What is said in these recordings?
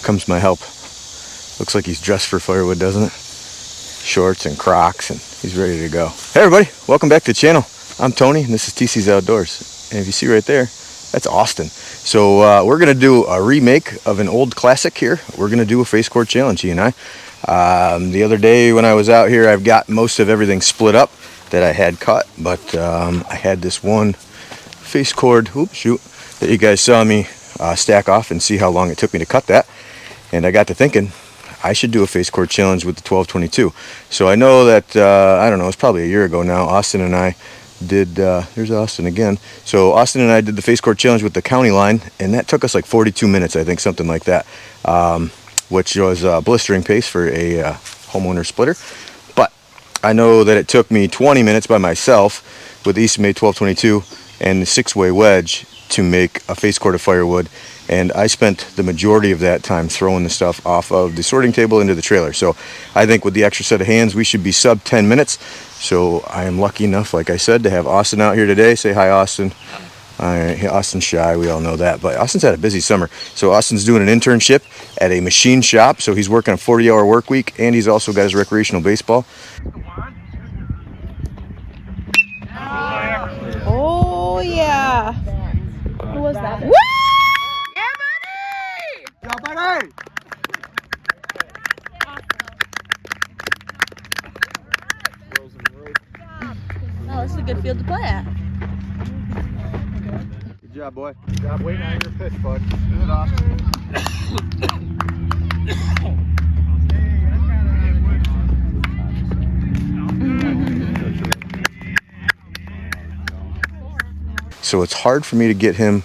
comes my help. Looks like he's dressed for firewood, doesn't it? Shorts and Crocs, and he's ready to go. Hey everybody, welcome back to the channel. I'm Tony, and this is TC's Outdoors. And if you see right there, that's Austin. So we're gonna do a remake of an old classic here. We're gonna do a face cord challenge, he and I. The other day when I was out here, I've got most of everything split up that I had cut, but I had this one face cord, that you guys saw me stack off and see how long it took me to cut that. And I got to thinking, I should do a face cord challenge with the 1222. So I know that, I don't know, it's probably a year ago now, Austin and I did, there's Austin again. So Austin and I did the face cord challenge with the county line, and that took us like 42 minutes, I think, something like that, which was a blistering pace for a homeowner splitter. But I know that it took me 20 minutes by myself with Eastonmade 1222 and the 6-way wedge to make a face cord of firewood, and I spent the majority of that time throwing the stuff off of the sorting table into the trailer. So I think with the extra set of hands, we should be sub 10 minutes. So I am lucky enough, like I said, to have Austin out here today. Say hi, Austin. Austin's shy, we all know that, but Austin's had a busy summer. So Austin's doing an internship at a machine shop, so he's working a 40-hour work week, and he's also got his recreational baseball. Oh yeah. Who was that? Woo! Yeah, buddy! Go, buddy! Oh, this is a good field to play at. Good job, boy. Good job waiting on your pitch, bud. Good off. So it's hard for me to get him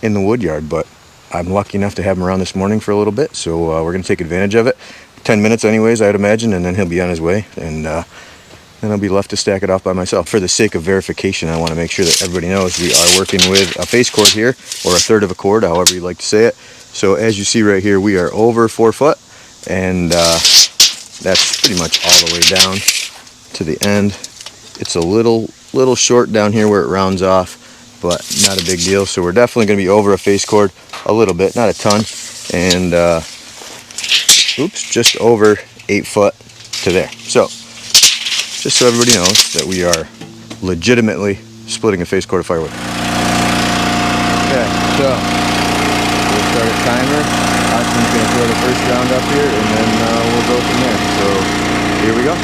in the wood yard, but I'm lucky enough to have him around this morning for a little bit, so we're going to take advantage of it. 10 minutes anyways, I'd imagine, and then he'll be on his way, and then I'll be left to stack it off by myself. For the sake of verification, I want to make sure that everybody knows we are working with a face cord here, or a third of a cord, however you like to say it. So as you see right here, we are over 4 foot, and that's pretty much all the way down to the end. It's a little short down here where it rounds off, but not a big deal. So we're definitely going to be over a face cord a little bit, not a ton, and just over 8 foot to there. So just so everybody knows that we are legitimately splitting a face cord of firewood. Okay, so we'll start a timer. Austin's going to throw the first round up here, and then we'll go from there. So here we go.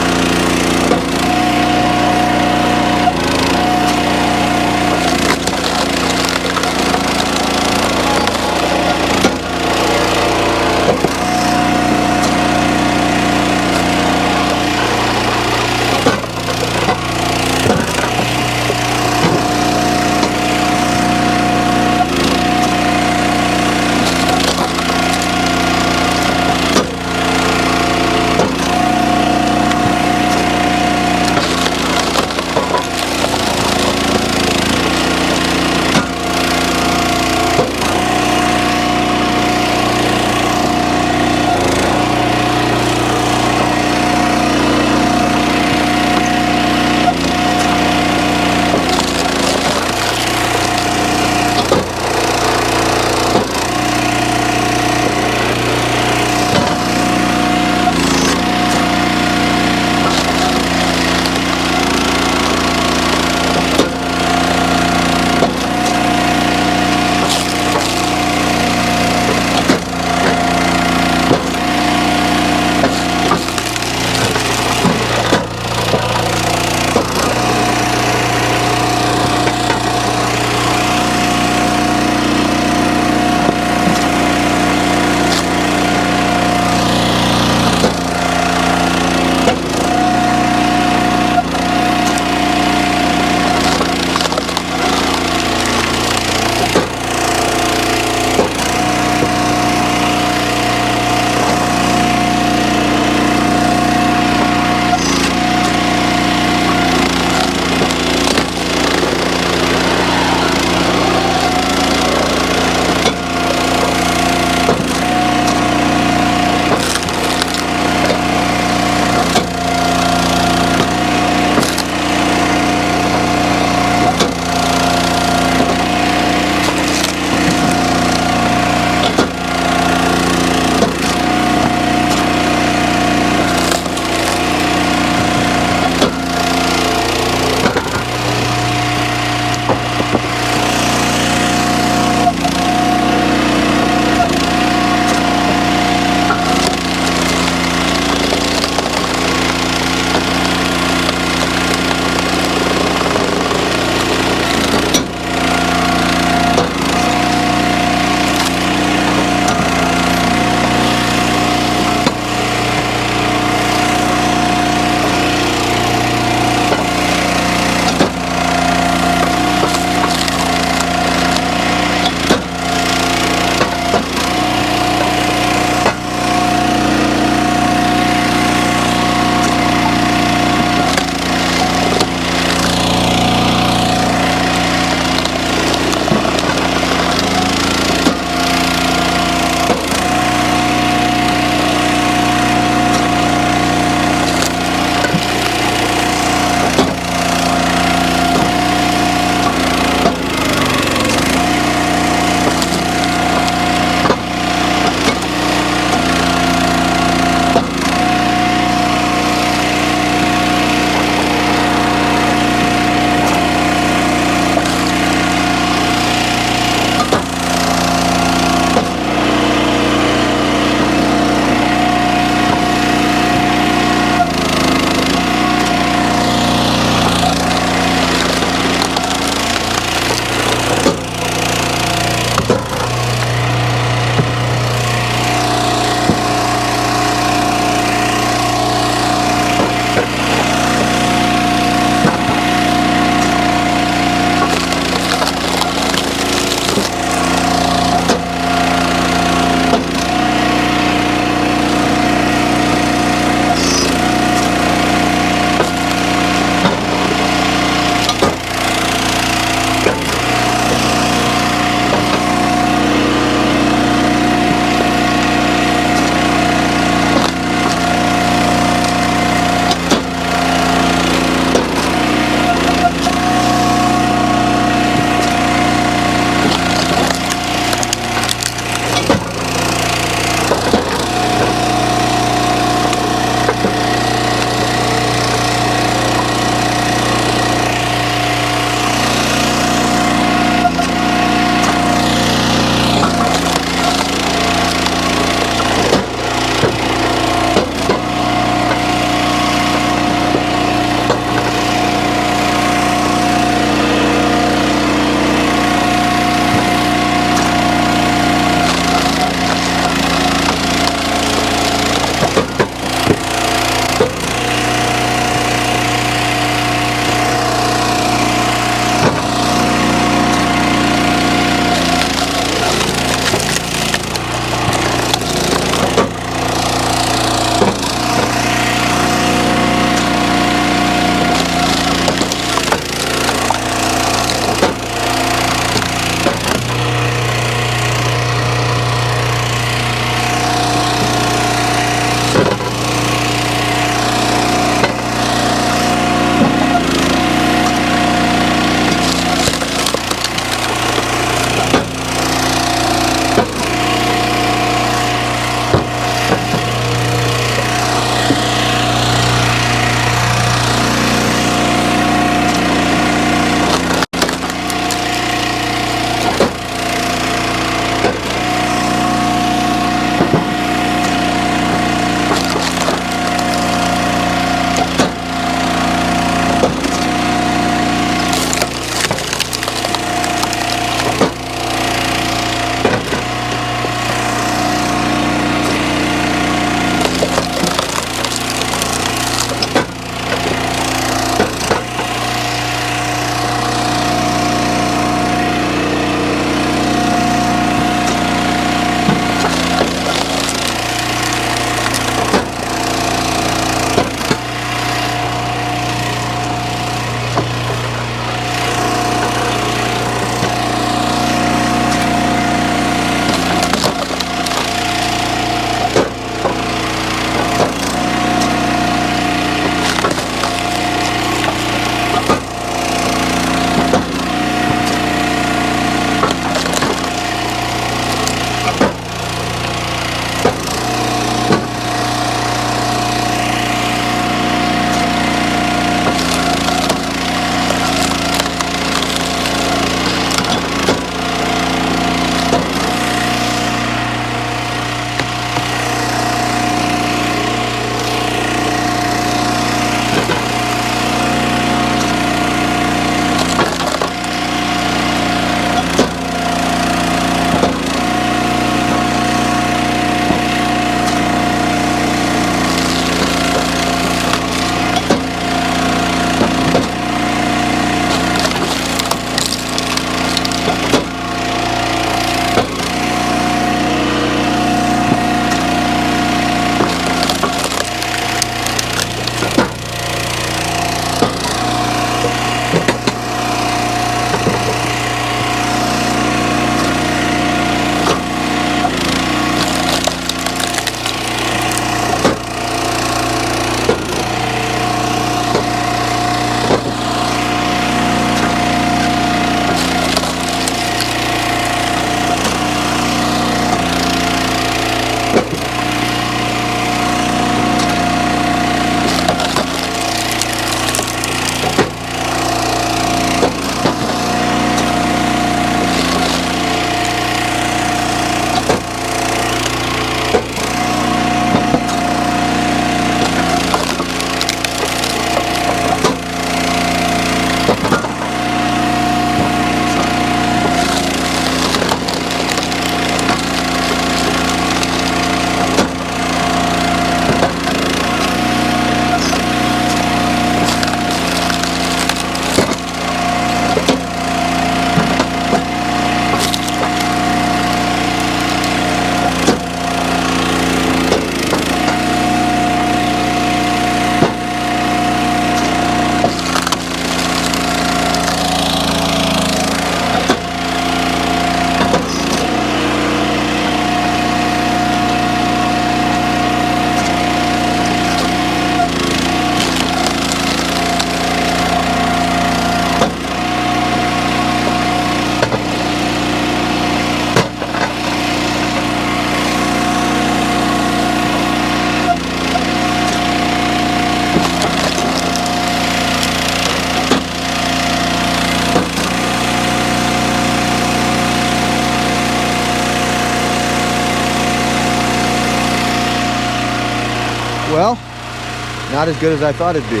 not as good as I thought it'd be.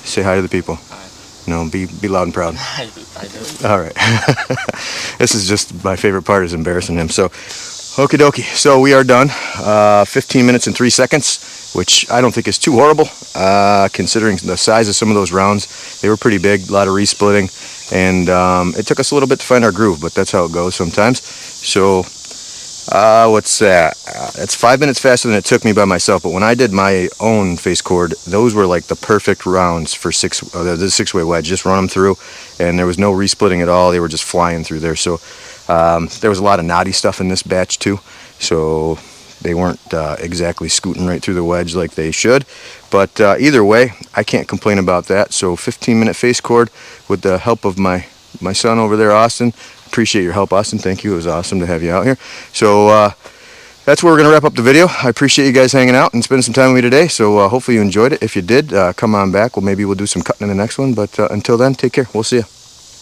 Say hi to the people. Hi. No, be loud and proud. I do. All right. This is just my favorite part, is embarrassing him. So, okie dokie. So we are done. 15 minutes and 3 seconds, which I don't think is too horrible, considering the size of some of those rounds. They were pretty big, a lot of resplitting, and it took us a little bit to find our groove, but that's how it goes sometimes. So, what's that? It's 5 minutes faster than it took me by myself, but when I did my own face cord, those were like the perfect rounds for the six-way wedge. Just run them through, and there was no resplitting at all. They were just flying through there. So there was a lot of knotty stuff in this batch too, so they weren't exactly scooting right through the wedge like they should. But either way, I can't complain about that. So 15-minute face cord with the help of my son over there, Austin. Appreciate your help, Austin. Thank you. It was awesome to have you out here. So that's where we're going to wrap up the video. I appreciate you guys hanging out and spending some time with me today. So hopefully you enjoyed it. If you did, come on back. Maybe we'll do some cutting in the next one. But until then, take care. We'll see you.